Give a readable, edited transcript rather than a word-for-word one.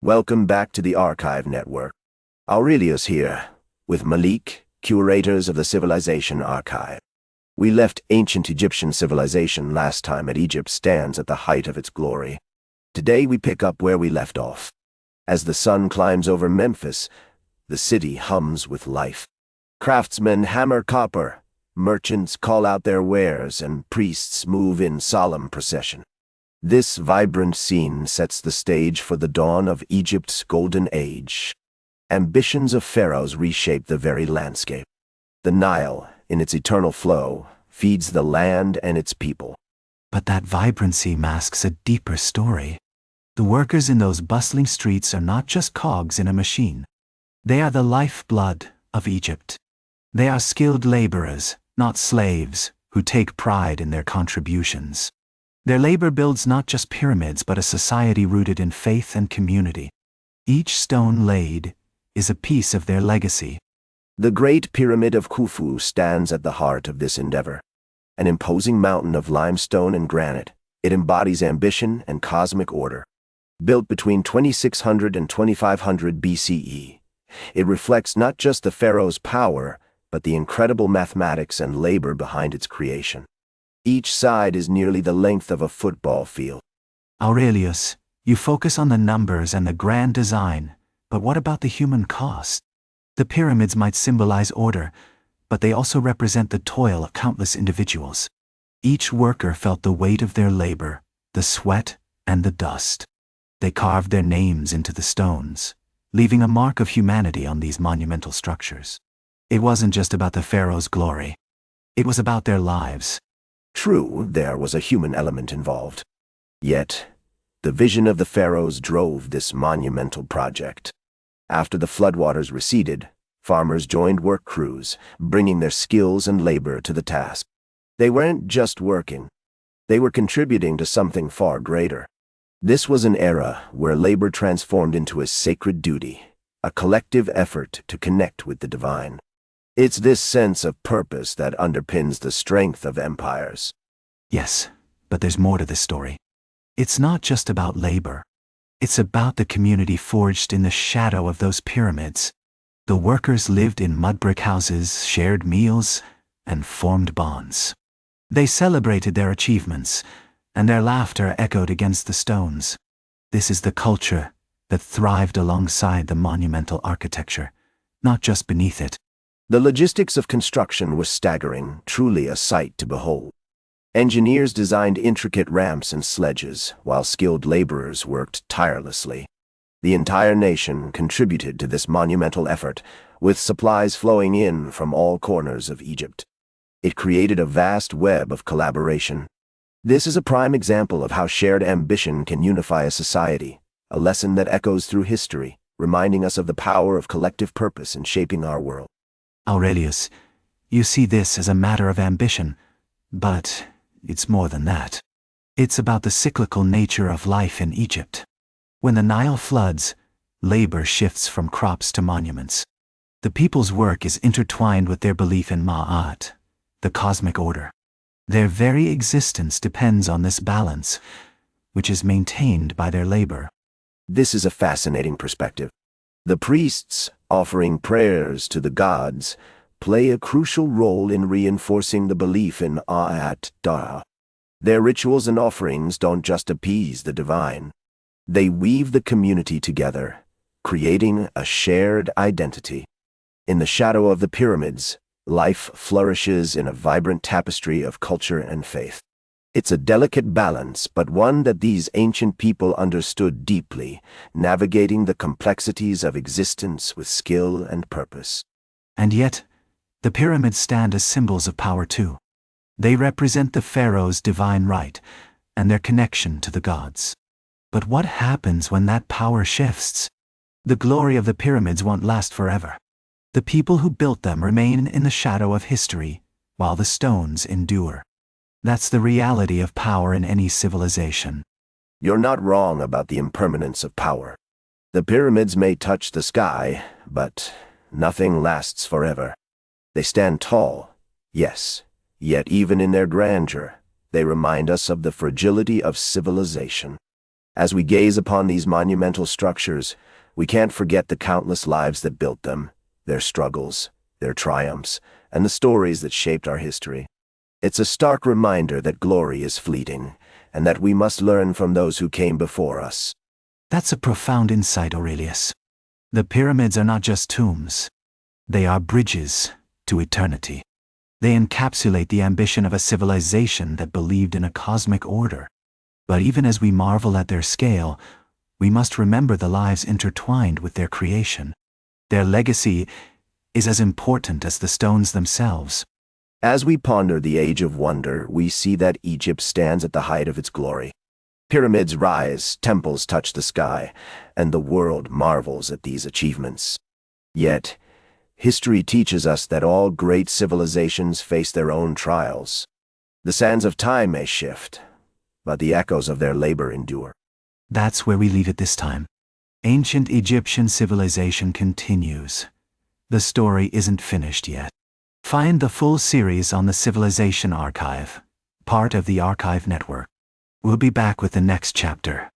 Welcome back to the Archive Network. Aurelius here, with Malik, curators of the Civilization Archive. We left ancient Egyptian civilization last time at Egypt stands at the height of its glory. Today we pick up where we left off. As the sun climbs over Memphis, the city hums with life. Craftsmen hammer copper, merchants call out their wares, and priests move in solemn procession. This vibrant scene sets the stage for the dawn of Egypt's golden age. Ambitions of pharaohs reshape the very landscape. The Nile, in its eternal flow, feeds the land and its people. But that vibrancy masks a deeper story. The workers in those bustling streets are not just cogs in a machine. They are the lifeblood of Egypt. They are skilled laborers, not slaves, who take pride in their contributions. Their labor builds not just pyramids but a society rooted in faith and community. Each stone laid is a piece of their legacy. The Great Pyramid of Khufu stands at the heart of this endeavor. An imposing mountain of limestone and granite, it embodies ambition and cosmic order. Built between 2600 and 2500 BCE, it reflects not just the pharaoh's power, but the incredible mathematics and labor behind its creation. Each side is nearly the length of a football field. Aurelius, you focus on the numbers and the grand design, but what about the human cost? The pyramids might symbolize order, but they also represent the toil of countless individuals. Each worker felt the weight of their labor, the sweat and the dust. They carved their names into the stones, leaving a mark of humanity on these monumental structures. It wasn't just about the pharaoh's glory. It was about their lives. True, there was a human element involved. Yet, the vision of the pharaohs drove this monumental project. After the floodwaters receded, farmers joined work crews, bringing their skills and labor to the task. They weren't just working. They were contributing to something far greater. This was an era where labor transformed into a sacred duty, a collective effort to connect with the divine. It's this sense of purpose that underpins the strength of empires. Yes, but there's more to this story. It's not just about labor. It's about the community forged in the shadow of those pyramids. The workers lived in mud brick houses, shared meals, and formed bonds. They celebrated their achievements, and their laughter echoed against the stones. This is the culture that thrived alongside the monumental architecture, not just beneath it. The logistics of construction were staggering, truly a sight to behold. Engineers designed intricate ramps and sledges, while skilled laborers worked tirelessly. The entire nation contributed to this monumental effort, with supplies flowing in from all corners of Egypt. It created a vast web of collaboration. This is a prime example of how shared ambition can unify a society, a lesson that echoes through history, reminding us of the power of collective purpose in shaping our world. Aurelius, you see this as a matter of ambition, but it's more than that. It's about the cyclical nature of life in Egypt. When the Nile floods, labor shifts from crops to monuments. The people's work is intertwined with their belief in Ma'at, the cosmic order. Their very existence depends on this balance, which is maintained by their labor. This is a fascinating perspective. The priests, offering prayers to the gods, play a crucial role in reinforcing the belief in Ma'at. Their rituals and offerings don't just appease the divine. They weave the community together, creating a shared identity. In the shadow of the pyramids, life flourishes in a vibrant tapestry of culture and faith. It's a delicate balance, but one that these ancient people understood deeply, navigating the complexities of existence with skill and purpose. And yet, the pyramids stand as symbols of power too. They represent the pharaoh's divine right and their connection to the gods. But what happens when that power shifts? The glory of the pyramids won't last forever. The people who built them remain in the shadow of history, while the stones endure. That's the reality of power in any civilization. You're not wrong about the impermanence of power. The pyramids may touch the sky, but nothing lasts forever. They stand tall, yes, yet even in their grandeur, they remind us of the fragility of civilization. As we gaze upon these monumental structures, we can't forget the countless lives that built them, their struggles, their triumphs, and the stories that shaped our history. It's a stark reminder that glory is fleeting, and that we must learn from those who came before us. That's a profound insight, Aurelius. The pyramids are not just tombs. They are bridges to eternity. They encapsulate the ambition of a civilization that believed in a cosmic order. But even as we marvel at their scale, we must remember the lives intertwined with their creation. Their legacy is as important as the stones themselves. As we ponder the Age of Wonder, we see that Egypt stands at the height of its glory. Pyramids rise, temples touch the sky, and the world marvels at these achievements. Yet, history teaches us that all great civilizations face their own trials. The sands of time may shift, but the echoes of their labor endure. That's where we leave it this time. Ancient Egyptian civilization continues. The story isn't finished yet. Find the full series on the Civilization Archive, part of the Archive Network. We'll be back with the next chapter.